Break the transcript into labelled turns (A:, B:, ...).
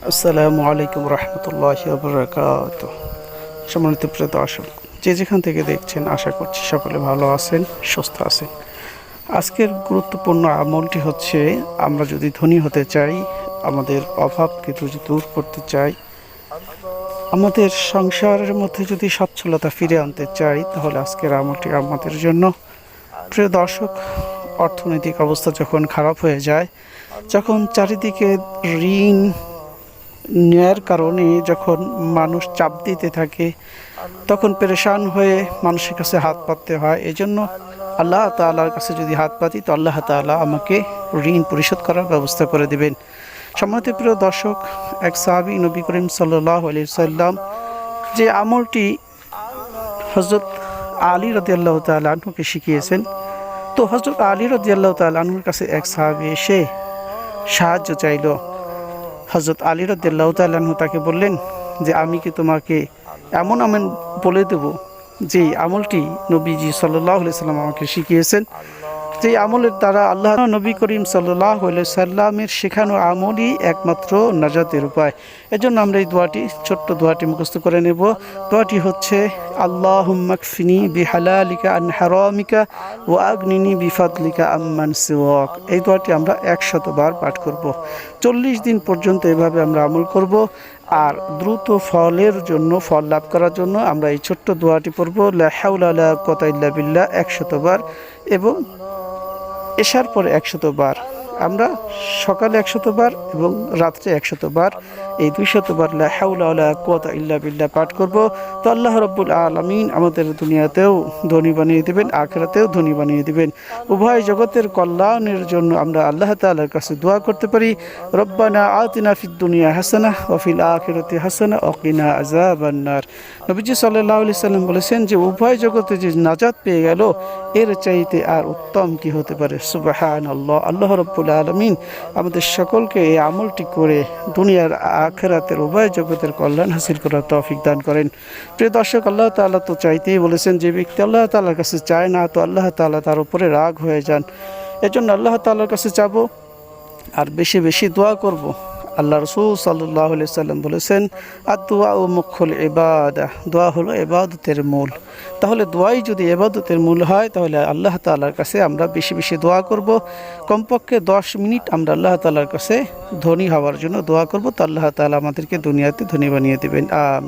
A: আসসালামু আলাইকুম রহমতুল্লাহি ওয়া বারাকাতুহু। সম্মানিত প্রিয় দর্শক, যে যেখান থেকে দেখছেন, আশা করছি সকলে ভালো আছেন, সুস্থ আছেন। আজকের গুরুত্বপূর্ণ আমলটি হচ্ছে, আমরা যদি ধনী হতে চাই, আমাদের অভাবকে যদি দূর করতে চাই, আমাদের সংসারের মধ্যে যদি সচ্ছলতা ফিরে আনতে চাই, তাহলে আজকের আমলটি আমাদের জন্য। প্রিয় দর্শক, অর্থনৈতিক অবস্থা যখন খারাপ হয়ে যায়, যখন চারিদিকে ঋণ নেয়ার কারণে যখন মানুষ চাপ দিতে থাকে, তখন পেরেশান হয়ে মানুষের কাছে হাত পাততে হয়। এজন্য আল্লাহ তাআলার কাছে যদি হাত পাতি, তো আল্লাহ তাআলা আমাকে ঋণ পরিশোধ করার ব্যবস্থা করে দিবেন। সম্মানিত প্রিয় দর্শক, এক সাহাবী নবী করিম সাল্লাল্লাহু আলাইহি সাল্লাম যে আমলটি হযরত আলী রাদিয়াল্লাহু তাআলা আনহুকে শিখিয়েছেন, তো হযরত আলী রাদিয়াল্লাহু তাআলা আনহুর কাছে এক সাহাবী এসে সাহায্য চাইল। হযরত আলী রাদিয়াল্লাহু তাআলা আনহু তাকে বললেন যে, আমি কি তোমাকে এমন আমল বলে দেব যে আমলটি নবীজি সাল্লাল্লাহু আলাইহি সাল্লাম আমাকে শিখিয়েছেন, যে আমলের দ্বারা আল্লাহ নবী করিম সাল্লাল্লাহু আলাইহি সাল্লামের শেখানো আমলই একমাত্র নাজাতের উপায়। এজন্য আমরা এই দোয়াটি, ছোট্ট দোয়াটি মুখস্থ করে নেব। দোয়াটি হচ্ছে, আল্লাহুম্মা কফিনি বিহালালিকা আন হারামিকা ওয়া আগনিনি বিফাদলিকা আম্মান সিওয়াক। এই দোয়াটি আমরা 100 বার পাঠ করব। 40 দিন পর্যন্ত এভাবে আমরা আমল করব। আর দ্রুত ফলের জন্য, ফল লাভ করার জন্য আমরা এই ছোট্ট দোয়াটি পড়ব, লা হাওলা ওয়ালা কুওয়াতা ইল্লা বিল্লাহ 100 বার, এবং এশার পরে 100 বার, আমরা সকালে 100 বার এবং রাত্রে 100 বার, এই 200 বার লা হাওলা ওয়ালা কুওয়াতা ইল্লা বিল্লাহ পাঠ করব। তো আল্লাহ রাব্বুল আলামিন আমাদের দুনিয়াতেও ধনী বানিয়ে দিবেন, আখিরাতেও ধনী বানিয়ে দিবেন। উভয় জগতের কল্যাণের জন্য আমরা আল্লাহ তাআলার কাছে দোয়া করতে পারি, রব্বানা আতিনা ফিদ দুনিয়া হাসানাহ ওয়া ফিল আখিরাতি হাসানাহ ওয়া কিনা আযাবান নার। নবীজি সাল্লাল্লাহু আলাইহি সাল্লাম বলেছেন যে, উভয় জগতে যে নাজাত পেয়ে গেল, এর চাইতে আর উত্তম কি হতে পারে। সুবহানাল্লাহ। আল্লাহ রাব্বুল আলামিন আমাদের সকলকে এই আমলটি করে দুনিয়ার আখিরাতের উভয় জগতের কল্যাণ হাসিল করার তৌফিক দান করেন। প্রিয় দর্শক, আল্লাহ তাআলা তো চাইতেই বলেছেন, যে ব্যক্তি আল্লাহ তাআলার কাছে চায় না, তো আল্লাহ তাআলা তার উপরে রাগ হয়ে যান। এজন্য আল্লাহ তাআলার কাছে চাবো আর বেশি বেশি দোয়া করব। আল্লাহ রাসূল সাল্লাল্লাহু আলাইহি সাল্লাম বলেছেন, আদ-দুআ মুখুল ইবাদাহ, দোয়া হলো ইবাদতের মূল। তাহলে দোয়াই যদি ইবাদতের মূল হয়, তাহলে আল্লাহ তাআলার কাছে আমরা বেশি বেশি দোয়া করব। কমপক্ষে 10 মিনিট আমরা আল্লাহ তাআলার কাছে ধনী হওয়ার জন্য দোয়া করব, তো আল্লাহ তাআলা আমাদেরকে দুনিয়াতে ধনী বানিয়ে দেবেন। আমিন।